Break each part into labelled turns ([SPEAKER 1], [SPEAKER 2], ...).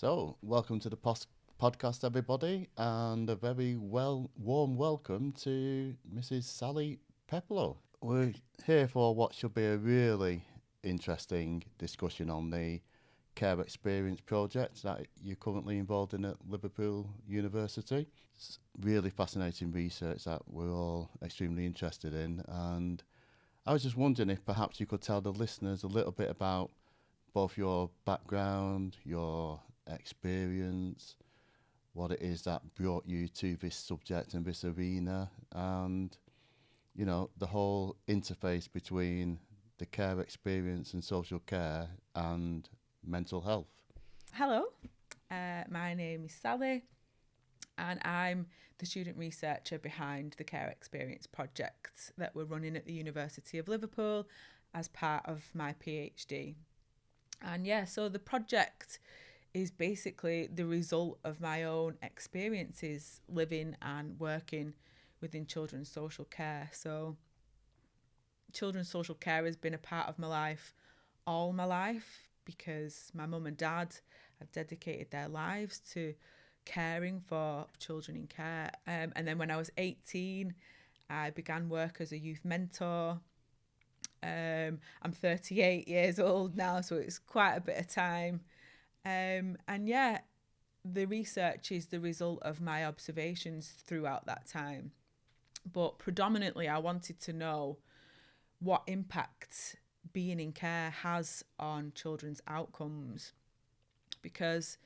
[SPEAKER 1] So, welcome to the podcast, everybody, and a very warm welcome to Mrs. Sally Peplow. We're here for what should be a really interesting discussion on the care experience project that you're currently involved in at Liverpool University. It's really fascinating research that we're all extremely interested in, and I was just wondering if perhaps you could tell the listeners a little bit about both your background, your experience, what it is that brought you to this subject and this arena, and the whole interface between the care experience and social care and mental health.
[SPEAKER 2] Hello, my name is Sally, and I'm the student researcher behind the Care Experience project that we're running at the University of Liverpool as part of my PhD. And so the project is basically the result of my own experiences living and working within children's social care. So, children's social care has been a part of my life all my life because my mum and dad have dedicated their lives to caring for children in care. And then when I was 18, I began work as a youth mentor. I'm 38 years old now, so it's quite a bit of time. The research is the result of my observations throughout that time. But predominantly, I wanted to know what impact being in care has on children's outcomes, because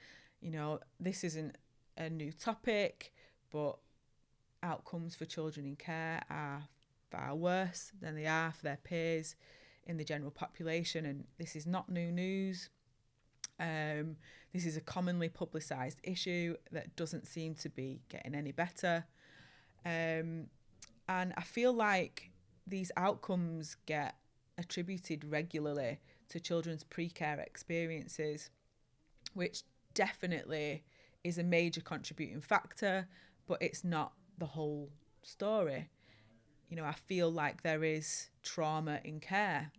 [SPEAKER 2] this isn't a new topic, but outcomes for children in care are far worse than they are for their peers in the general population, and this is not new news. This is a commonly publicised issue that doesn't seem to be getting any better, and I feel like these outcomes get attributed regularly to children's pre-care experiences, which definitely is a major contributing factor, but it's not the whole story. I feel like there is trauma in care.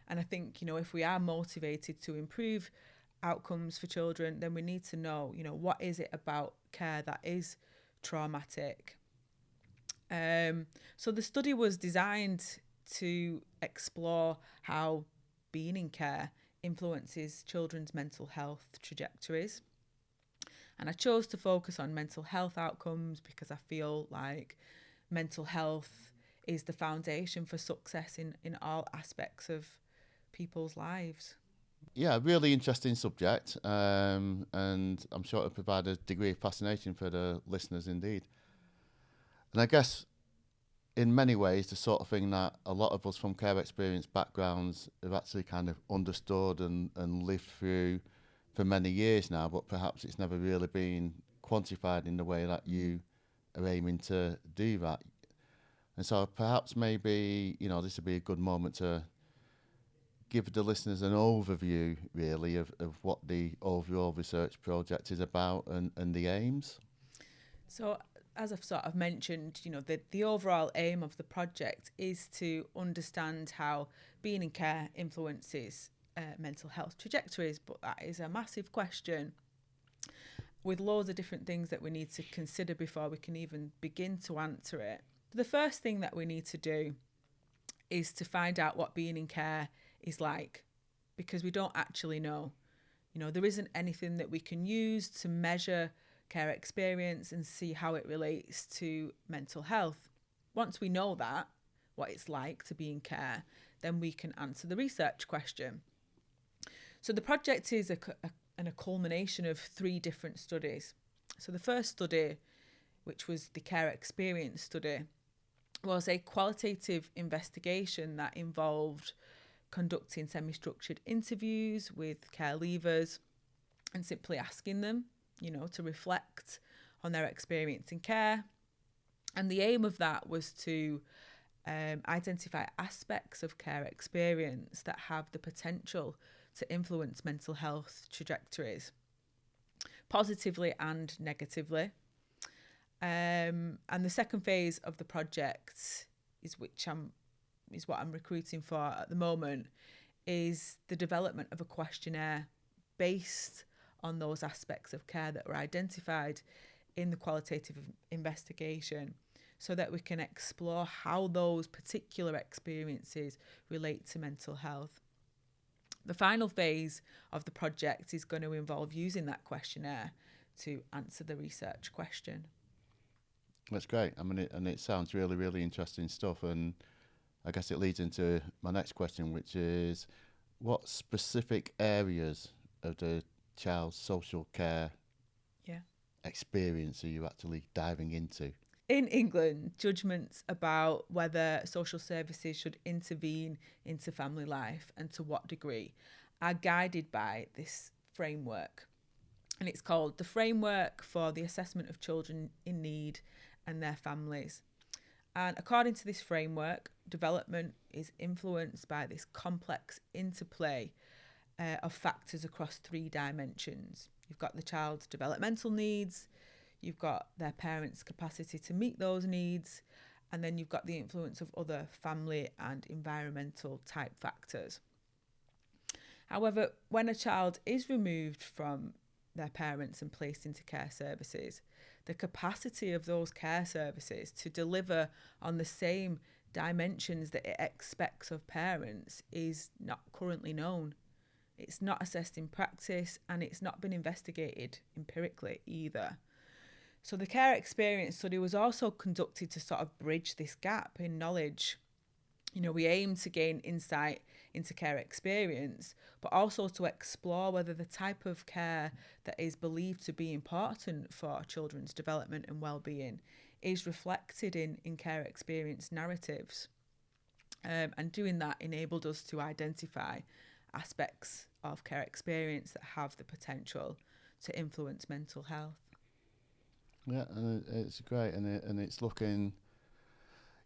[SPEAKER 2] And I think, if we are motivated to improve outcomes for children, then we need to know, what is it about care that is traumatic? So the study was designed to explore how being in care influences children's mental health trajectories. And I chose to focus on mental health outcomes because I feel like mental health is the foundation for success in all aspects of people's lives.
[SPEAKER 1] Yeah, really interesting subject, and I'm sure it'll provide a degree of fascination for the listeners indeed. And I guess in many ways, the sort of thing that a lot of us from care experience backgrounds have actually kind of understood and lived through for many years now, but perhaps it's never really been quantified in the way that you are aiming to do that. And so perhaps maybe, this would be a good moment to give the listeners an overview, really, of what the overall research project is about and the aims.
[SPEAKER 2] So, as I've sort of mentioned, the overall aim of the project is to understand how being in care influences mental health trajectories, but that is a massive question with loads of different things that we need to consider before we can even begin to answer it. The first thing that we need to do is to find out what being in care is like, because we don't actually know. There isn't anything that we can use to measure care experience and see how it relates to mental health. Once we know that, what it's like to be in care, then we can answer the research question. So the project is a culmination of 3 different studies. So the first study, which was the care experience study, was a qualitative investigation that involved conducting semi-structured interviews with care leavers and simply asking them, to reflect on their experience in care. And the aim of that was to identify aspects of care experience that have the potential to influence mental health trajectories, positively and negatively. And the second phase of the project is what I'm recruiting for at the moment, is the development of a questionnaire based on those aspects of care that were identified in the qualitative investigation, so that we can explore how those particular experiences relate to mental health. The final phase of the project is going to involve using that questionnaire to answer the research question.
[SPEAKER 1] That's great. I mean, it sounds really, really interesting stuff. And I guess it leads into my next question, which is, what specific areas of the child's social care experience are you actually diving into?
[SPEAKER 2] In England, judgments about whether social services should intervene into family life and to what degree are guided by this framework. And it's called the Framework for the Assessment of Children in Need and Their Families. And according to this framework, development is influenced by this complex interplay of factors across 3 dimensions. You've got the child's developmental needs, you've got their parents' capacity to meet those needs, and then you've got the influence of other family and environmental type factors. However, when a child is removed from their parents and placed into care services, the capacity of those care services to deliver on the same dimensions that it expects of parents is not currently known. It's not assessed in practice, and it's not been investigated empirically either. So the care experience study was also conducted to sort of bridge this gap in knowledge. You know, we aim to gain insight into care experience, but also to explore whether the type of care that is believed to be important for children's development and well-being is reflected in care experience narratives. And doing that enabled us to identify aspects of care experience that have the potential to influence mental health.
[SPEAKER 1] Yeah, and it's great, and it's looking,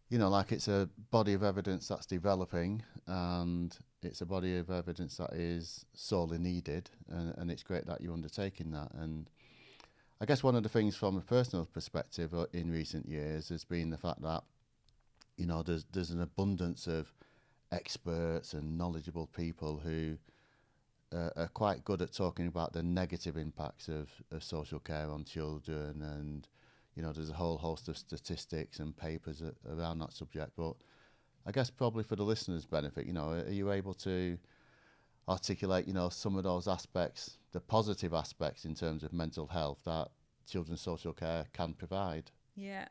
[SPEAKER 1] you know, like it's a body of evidence that's developing, and it's a body of evidence that is sorely needed, and it's great that you're undertaking that. And I guess one of the things from a personal perspective in recent years has been the fact that, you know, there's an abundance of experts and knowledgeable people who are quite good at talking about the negative impacts of social care on children, and you know, there's a whole host of statistics and papers around that subject. But I guess probably for the listeners' benefit, you know, are you able to articulate, you know, some of those aspects, the positive aspects in terms of mental health that children's social care can provide?
[SPEAKER 2] Yeah,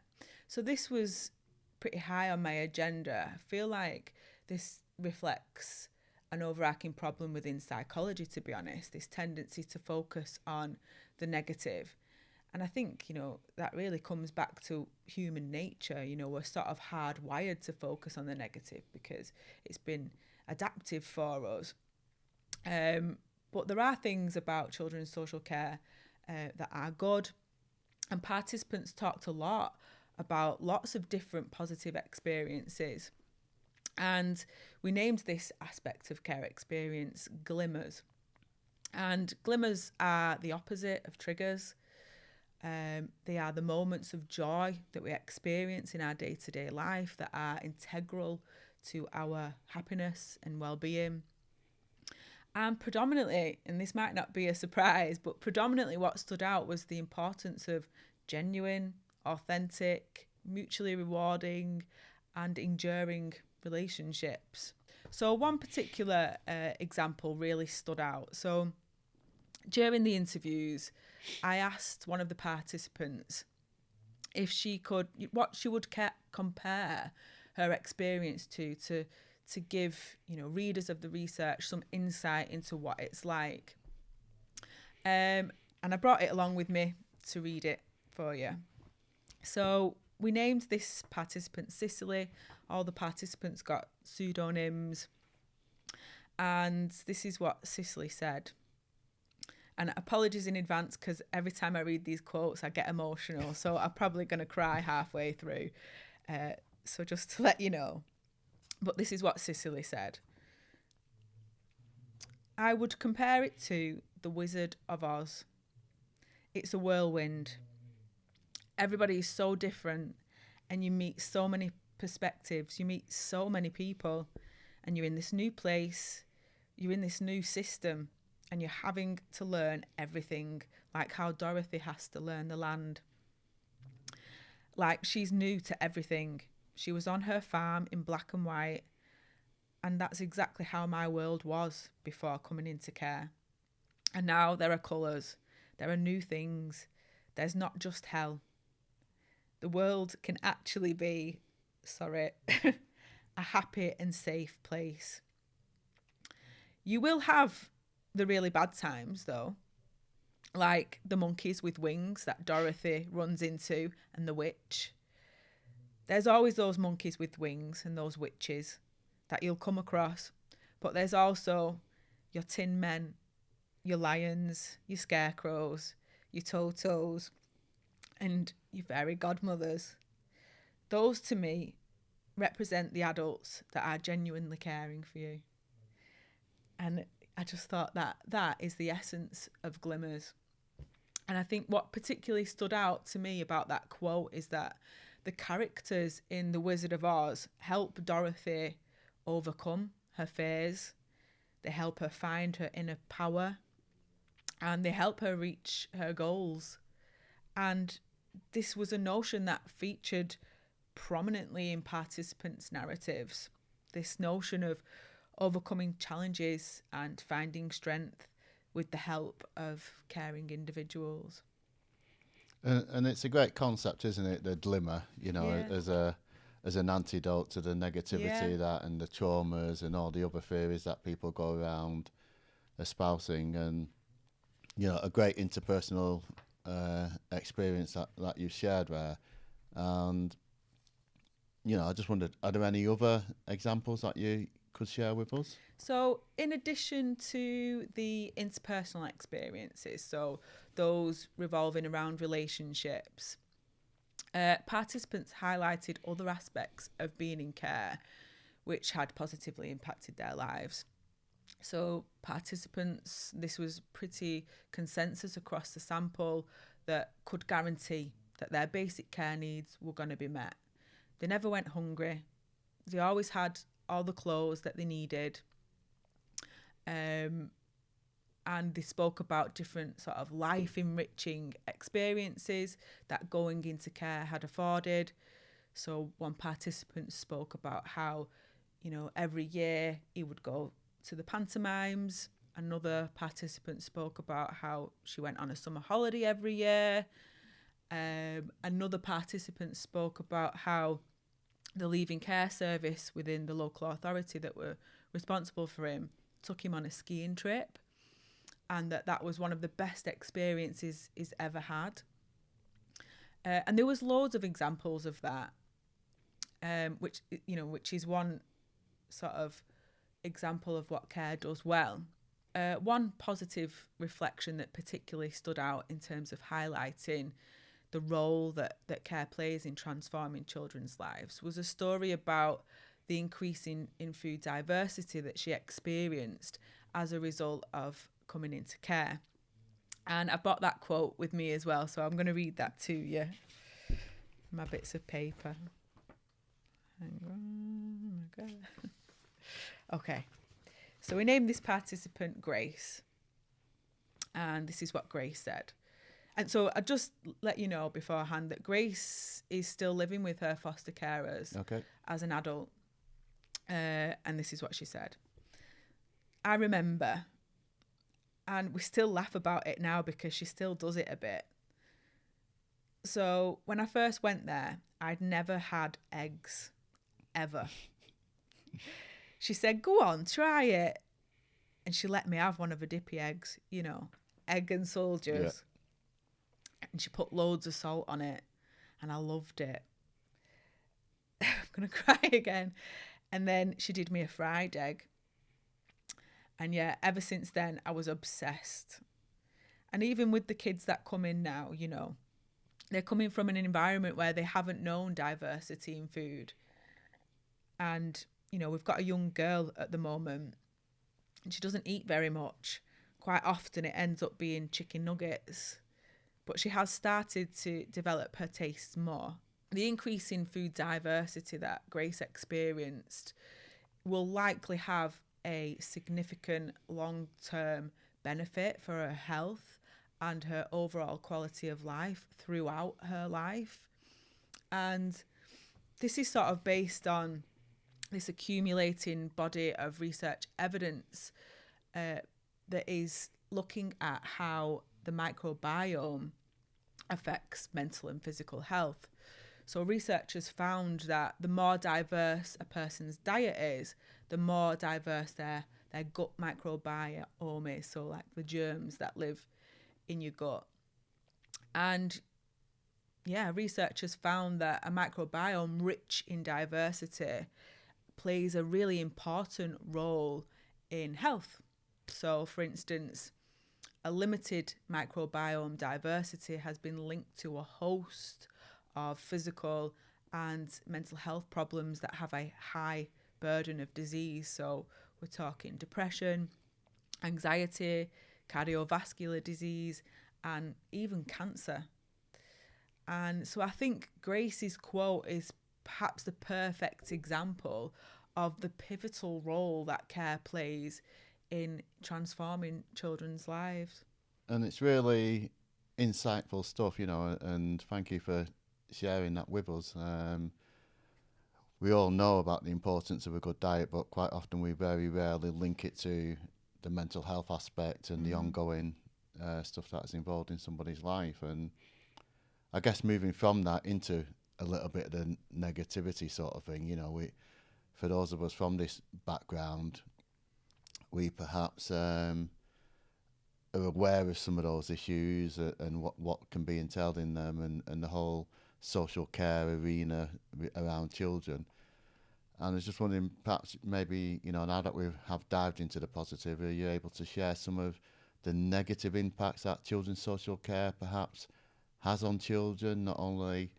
[SPEAKER 2] so this was pretty high on my agenda. I feel like this reflects an overarching problem within psychology, to be honest, this tendency to focus on the negative. And I think, you know, that really comes back to human nature. You know, we're sort of hardwired to focus on the negative because it's been adaptive for us. But there are things about children's social care that are good. And participants talked a lot about lots of different positive experiences. And we named this aspect of care experience glimmers. And glimmers are the opposite of triggers. They are the moments of joy that we experience in our day-to-day life that are integral to our happiness and well-being. And predominantly, and this might not be a surprise, but predominantly what stood out was the importance of genuine, authentic, mutually rewarding and enduring relationships. So one particular example really stood out. So during the interviews, I asked one of the participants if she could, what she would compare her experience to give, you know, readers of the research some insight into what it's like. And I brought it along with me to read it for you. So we named this participant Cicely. All the participants got pseudonyms. And this is what Cicely said. And apologies in advance because every time I read these quotes, I get emotional. So I'm probably going to cry halfway through. So just to let you know. But this is what Cicely said. I would compare it to The Wizard of Oz. It's a whirlwind. Everybody is so different and you meet so many perspectives. You meet so many people and you're in this new place. You're in this new system. and you're having to learn everything, like how Dorothy has to learn the land. Like, she's new to everything. She was on her farm in black and white, and that's exactly how my world was before coming into care. And now there are colours, there are new things, there's not just hell. The world can actually be, a happy and safe place. You will have the really bad times, though, like the monkeys with wings that Dorothy runs into and the witch. There's always those monkeys with wings and those witches that you'll come across, but there's also your tin men, your lions, your scarecrows, your totos, and your fairy godmothers. Those, to me, represent the adults that are genuinely caring for you. And I just thought that is the essence of Glimmers. And I think what particularly stood out to me about that quote is that the characters in The Wizard of Oz help Dorothy overcome her fears. They help her find her inner power, and they help her reach her goals. And this was a notion that featured prominently in participants' narratives. This notion of overcoming challenges and finding strength with the help of caring individuals.
[SPEAKER 1] And it's a great concept, isn't it? The glimmer,
[SPEAKER 2] Yeah.
[SPEAKER 1] as an antidote to the negativity
[SPEAKER 2] Yeah.
[SPEAKER 1] that and the traumas and all the other theories that people go around espousing, and a great interpersonal experience that you shared there. And I just wondered, are there any other examples that you could share with us?
[SPEAKER 2] So, in addition to the interpersonal experiences, so those revolving around relationships, participants highlighted other aspects of being in care which had positively impacted their lives. So, participants, this was pretty consensus across the sample, that could guarantee that their basic care needs were going to be met. They never went hungry. They always had all the clothes that they needed. And they spoke about different sort of life enriching experiences that going into care had afforded. So one participant spoke about how, every year he would go to the pantomimes. Another participant spoke about how she went on a summer holiday every year. Another participant spoke about how the leaving care service within the local authority that were responsible for him took him on a skiing trip, and that was one of the best experiences he's ever had. And there was loads of examples of that, which is one sort of example of what care does well. One positive reflection that particularly stood out in terms of highlighting the role that care plays in transforming children's lives was a story about the increase in food diversity that she experienced as a result of coming into care. And I've got that quote with me as well, so I'm going to read that to you. My bits of paper. Hang on. Oh my God. Okay. So we named this participant Grace. And this is what Grace said. And so I just let you know beforehand that Grace is still living with her foster carers as an adult. And this is what she said. I remember, and we still laugh about it now because she still does it a bit. So when I first went there, I'd never had eggs, ever. She said, go on, try it. And she let me have one of her dippy eggs, egg and soldiers. Yeah. And she put loads of salt on it, and I loved it. I'm going to cry again. And then she did me a fried egg. And yeah, ever since then, I was obsessed. And even with the kids that come in now, they're coming from an environment where they haven't known diversity in food. And, we've got a young girl at the moment, and she doesn't eat very much. Quite often it ends up being chicken nuggets. But she has started to develop her tastes more. The increase in food diversity that Grace experienced will likely have a significant long-term benefit for her health and her overall quality of life throughout her life. And this is sort of based on this accumulating body of research evidence that is looking at how the microbiome affects mental and physical health. So researchers found that the more diverse a person's diet is, the more diverse their gut microbiome is, so like the germs that live in your gut. And yeah, researchers found that a microbiome rich in diversity plays a really important role in health. So, for instance, a limited microbiome diversity has been linked to a host of physical and mental health problems that have a high burden of disease. So we're talking depression, anxiety, cardiovascular disease, and even cancer. And so I think Grace's quote is perhaps the perfect example of the pivotal role that care plays in transforming children's lives.
[SPEAKER 1] And it's really insightful stuff, and thank you for sharing that with us. We all know about the importance of a good diet, but quite often we very rarely link it to the mental health aspect and the ongoing stuff that's involved in somebody's life. And I guess moving from that into a little bit of the negativity sort of thing, for those of us from this background, we perhaps are aware of some of those issues and what can be entailed in them and the whole social care arena around children. And I was just wondering, perhaps maybe, now that we have dived into the positive, are you able to share some of the negative impacts that children's social care perhaps has on children, not only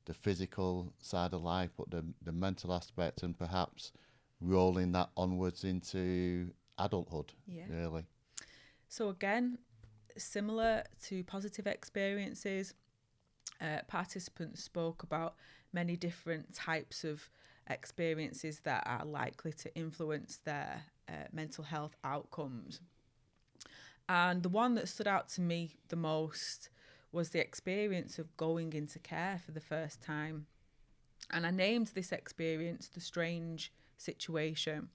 [SPEAKER 1] the physical side of life, but the mental aspect, and perhaps rolling that onwards into adulthood, really?
[SPEAKER 2] So again, similar to positive experiences, participants spoke about many different types of experiences that are likely to influence their mental health outcomes. And the one that stood out to me the most was the experience of going into care for the first time. And I named this experience the strange situation.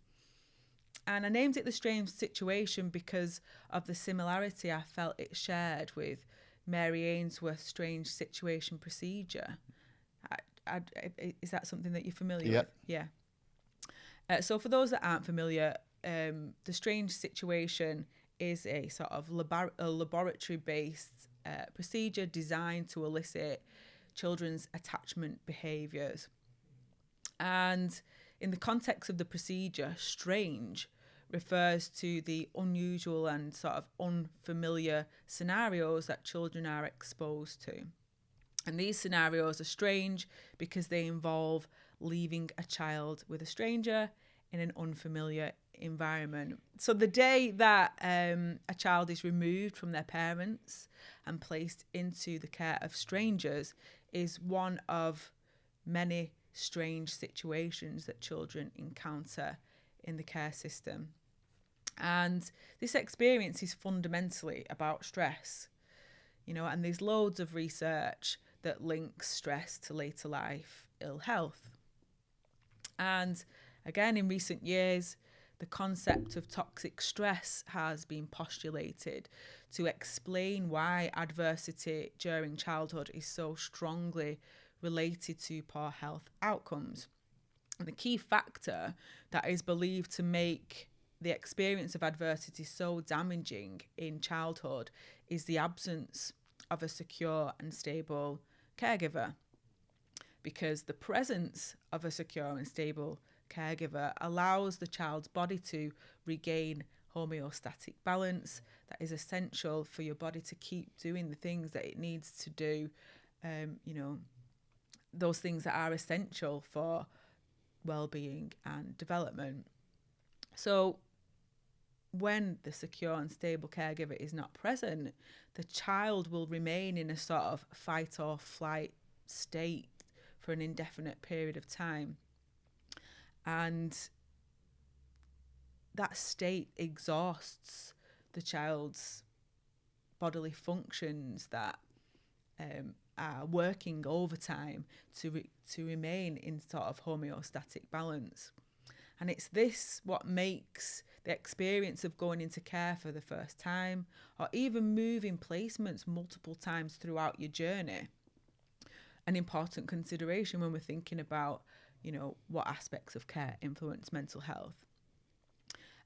[SPEAKER 2] And I named it the strange situation because of the similarity I felt it shared with Mary Ainsworth's strange situation procedure. Is that something that you're familiar with? Yeah. So for those that aren't familiar, the strange situation is a sort of laboratory-based procedure designed to elicit children's attachment behaviours. And in the context of the procedure, strange refers to the unusual and sort of unfamiliar scenarios that children are exposed to. And these scenarios are strange because they involve leaving a child with a stranger in an unfamiliar environment. So the day that a child is removed from their parents and placed into the care of strangers is one of many strange situations that children encounter in the care system. And this experience is fundamentally about stress, and there's loads of research that links stress to later life ill health. And again, in recent years, the concept of toxic stress has been postulated to explain why adversity during childhood is so strongly related to poor health outcomes. And the key factor that is believed to make the experience of adversity so damaging in childhood is the absence of a secure and stable caregiver, because the presence of a secure and stable caregiver allows the child's body to regain homeostatic balance that is essential for your body to keep doing the things that it needs to do, those things that are essential for well-being and development. So when the secure and stable caregiver is not present, the child will remain in a sort of fight or flight state for an indefinite period of time. And that state exhausts the the child's bodily functions that are working overtime to remain in sort of homeostatic balance. And it's this what makes the experience of going into care for the first time, or even moving placements multiple times throughout your journey, an important consideration when we're thinking about, you know, what aspects of care influence mental health.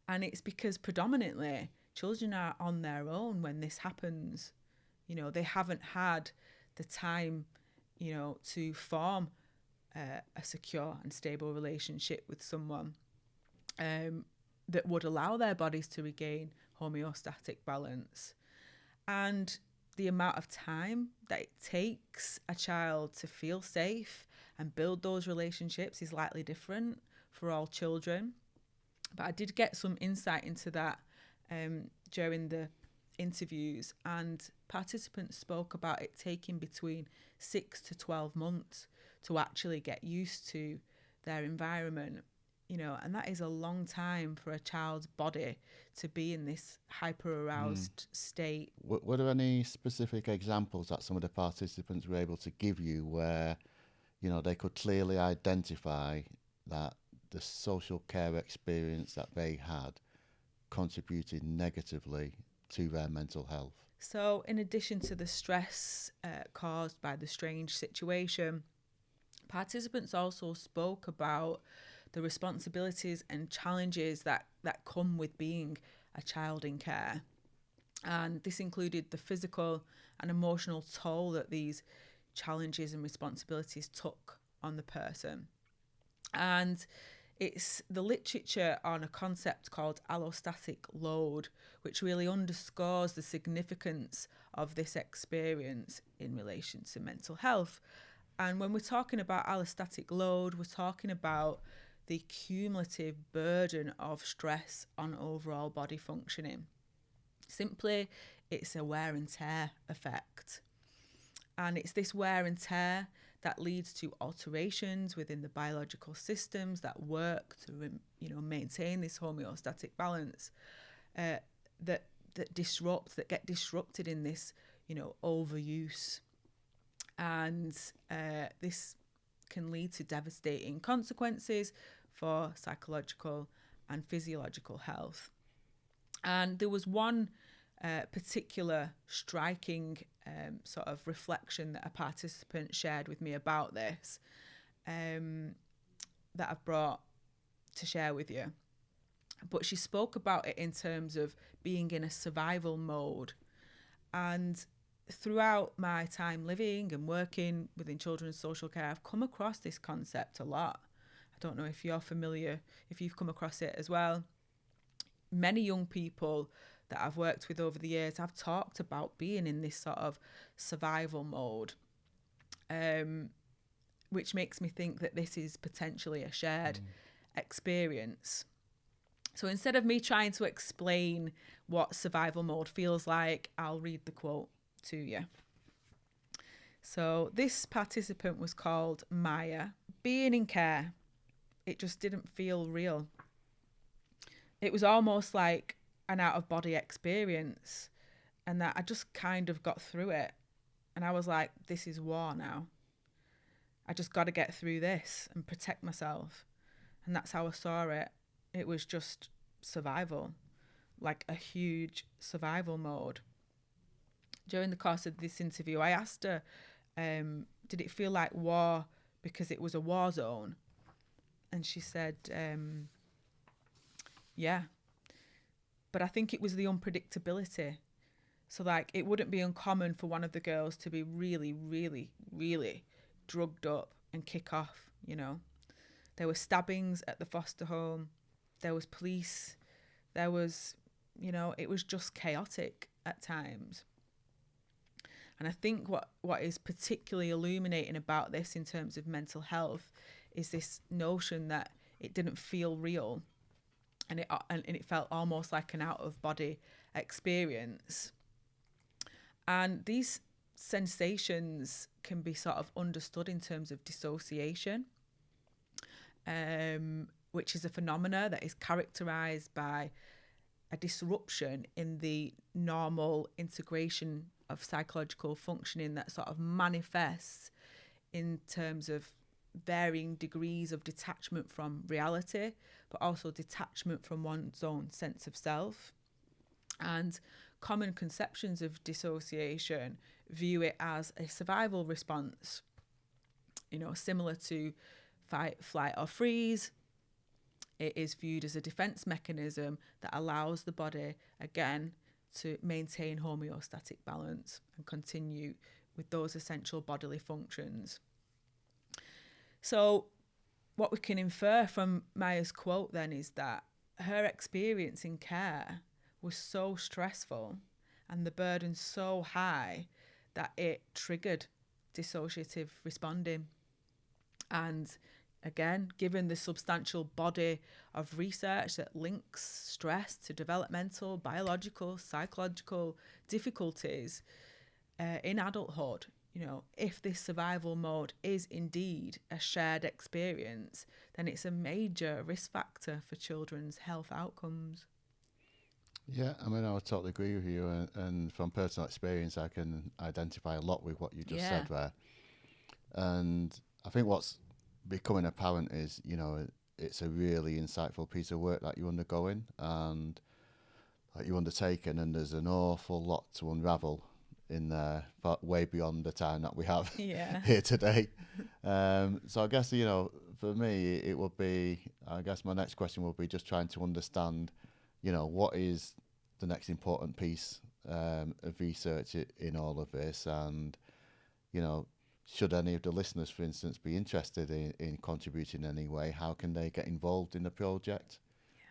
[SPEAKER 2] And it's because predominantly children are on their own when this happens. You know, they haven't had the time, you know, to form a secure and stable relationship with someone that would allow their bodies to regain homeostatic balance. And the amount of time that it takes a child to feel safe and build those relationships is likely different for all children. But I did get some insight into that during the interviews, and participants spoke about it taking between 6 to 12 months to actually get used to their environment, you know, and that is a long time for a child's body to be in this hyper-aroused state.
[SPEAKER 1] Were there any specific examples that some of the participants were able to give you where, you know, they could clearly identify that the social care experience that they had contributed negatively to their mental health?
[SPEAKER 2] So in addition to the stress caused by the strange situation, participants also spoke about the responsibilities and challenges that come with being a child in care. And this included the physical and emotional toll that these challenges and responsibilities took on the person. And it's the literature on a concept called allostatic load, which really underscores the significance of this experience in relation to mental health. And when we're talking about allostatic load, we're talking about the cumulative burden of stress on overall body functioning. Simply, it's a wear and tear effect. And it's this wear and tear that leads to alterations within the biological systems that work to, maintain this homeostatic balance that get disrupted in this, overuse. And this can lead to devastating consequences for psychological and physiological health. And there was one particular striking sort of reflection that a participant shared with me about this that I've brought to share with you. But she spoke about it in terms of being in a survival mode. And throughout my time living and working within children's social care, I've come across this concept a lot. I don't know if you're familiar, if you've come across it as well. Many young people that I've worked with over the years have talked about being in this sort of survival mode, which makes me think that this is potentially a shared experience. So instead of me trying to explain what survival mode feels like, I'll read the quote to you. So this participant was called Maya. Being in care, it just didn't feel real. It was almost like an out-of-body experience, and that I just kind of got through it. And I was like, this is war now. I just got to get through this and protect myself. And that's how I saw it. It was just survival, like a huge survival mode. During the course of this interview, I asked her, did it feel like war because it was a war zone? And she said, yeah. But I think it was the unpredictability. So like, it wouldn't be uncommon for one of the girls to be really, really, really drugged up and kick off, There were stabbings at the foster home. There was police. There was, it was just chaotic at times. And I think what is particularly illuminating about this in terms of mental health is this notion that it didn't feel real. And it felt almost like an out-of-body experience. And these sensations can be sort of understood in terms of dissociation, which is a phenomena that is characterized by a disruption in the normal integration of psychological functioning that sort of manifests in terms of varying degrees of detachment from reality, but also detachment from one's own sense of self. And common conceptions of dissociation view it as a survival response, similar to fight, flight, or freeze. It is viewed as a defense mechanism that allows the body, again, to maintain homeostatic balance and continue with those essential bodily functions. So what we can infer from Maya's quote then is that her experience in care was so stressful and the burden so high that it triggered dissociative responding. And again, given the substantial body of research that links stress to developmental, biological, psychological difficulties in adulthood, if this survival mode is indeed a shared experience, then it's a major risk factor for children's health outcomes.
[SPEAKER 1] Yeah, I mean, I would totally agree with you. And from personal experience, I can identify a lot with what you just said there. And I think what's becoming apparent is, it's a really insightful piece of work that you're undergoing and that you're undertaking, and there's an awful lot to unravel in there, but way beyond the time that we have here today. So I guess, for me, it would be, I guess my next question will be just trying to understand, what is the next important piece of research in all of this, and, should any of the listeners, for instance, be interested in contributing in any way, how can they get involved in the project?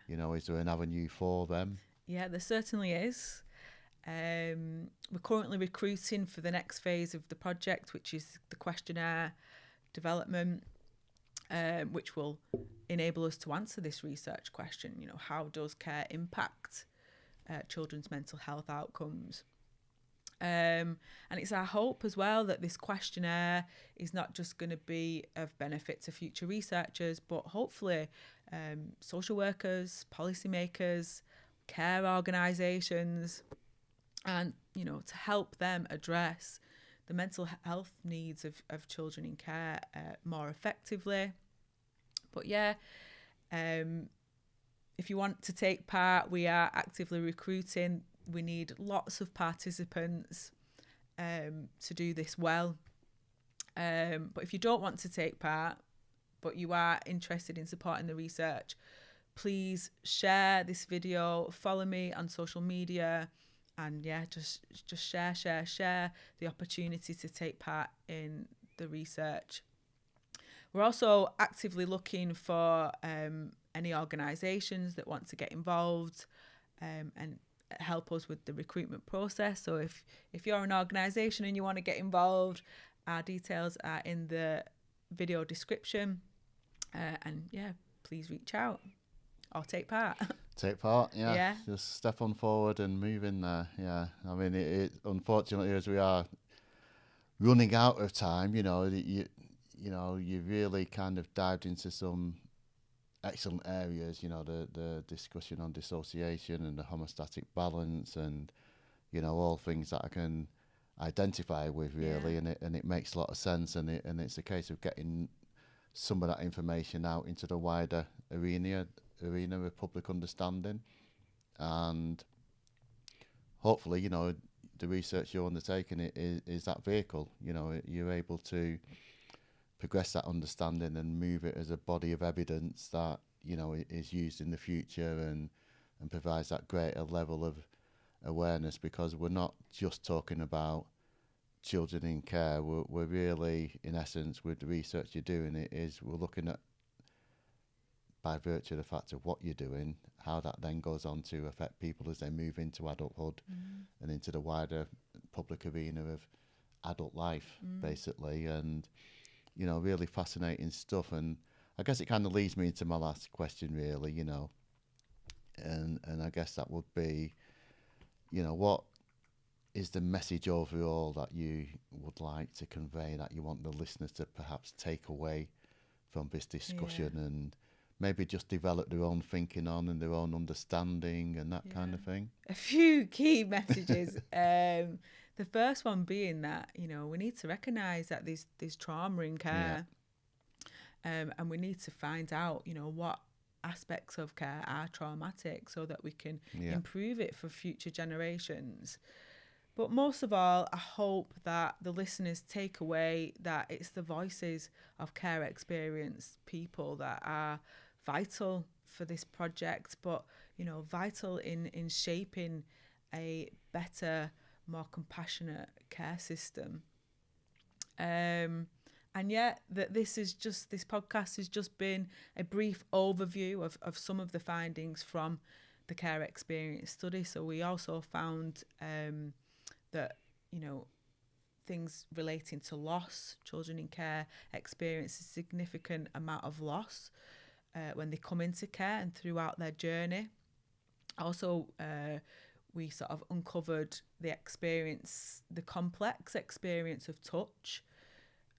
[SPEAKER 1] Is there an avenue for them?
[SPEAKER 2] Yeah, there certainly is. We're currently recruiting for the next phase of the project, which is the questionnaire development, which will enable us to answer this research question. How does care impact children's mental health outcomes? And it's our hope as well that this questionnaire is not just going to be of benefit to future researchers, but hopefully social workers, policymakers, care organisations, and, to help them address the mental health needs of children in care more effectively. But if you want to take part, we are actively recruiting. We need lots of participants to do this well. But if you don't want to take part, but you are interested in supporting the research, please share this video, follow me on social media, and just share the opportunity to take part in the research. We're also actively looking for any organisations that want to get involved and help us with the recruitment process. So if you're an organisation and you want to get involved, our details are in the video description. And please reach out or take part.
[SPEAKER 1] Take part, Just step on forward and move in there. Yeah, I mean, it unfortunately, as we are running out of time, you really kind of dived into some excellent areas. The discussion on dissociation and the homeostatic balance, and all things that I can identify with really, and it makes a lot of sense. And it's a case of getting some of that information out into the wider arena of public understanding, and hopefully, the research you're undertaking is that vehicle. You're able to progress that understanding and move it as a body of evidence that is used in the future and provides that greater level of awareness, because we're not just talking about children in care. We're really, in essence, with the research you're doing, we're looking at, by virtue of the fact of what you're doing, how that then goes on to affect people as they move into adulthood and into the wider public arena of adult life, basically. And, really fascinating stuff. And I guess it kind of leads me into my last question, really, and I guess that would be, what is the message overall that you would like to convey, that you want the listeners to perhaps take away from this discussion, and maybe just develop their own thinking on and their own understanding and that kind of thing?
[SPEAKER 2] A few key messages. The first one being that, you know, we need to recognise that there's trauma in care, and we need to find out, you know, what aspects of care are traumatic so that we can improve it for future generations. But most of all, I hope that the listeners take away that it's the voices of care experienced people that are vital for this project, but, you know, vital in shaping a better, more compassionate care system. And yet that this podcast has just been a brief overview of some of the findings from the care experience study. So we also found that, you know, things relating to loss, children in care experience a significant amount of loss when they come into care and throughout their journey. Also, we sort of uncovered the complex experience of touch,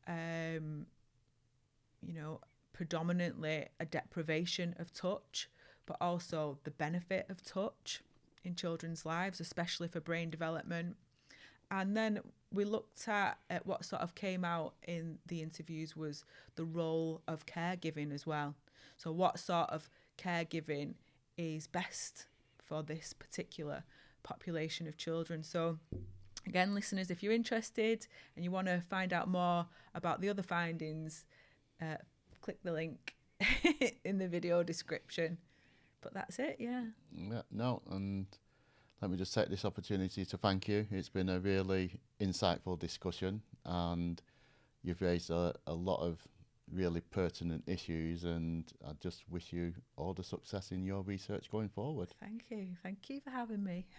[SPEAKER 2] you know, predominantly a deprivation of touch, but also the benefit of touch in children's lives, especially for brain development. And then we looked at what sort of came out in the interviews was the role of caregiving as well. So what sort of caregiving is best for this particular population of children. So again, listeners, if you're interested and you want to find out more about the other findings, click the link in the video description. But that's it, and
[SPEAKER 1] let me just take this opportunity to thank you. It's been a really insightful discussion, and you've raised a lot of really pertinent issues, and I just wish you all the success in your research going forward.
[SPEAKER 2] Thank you for having me.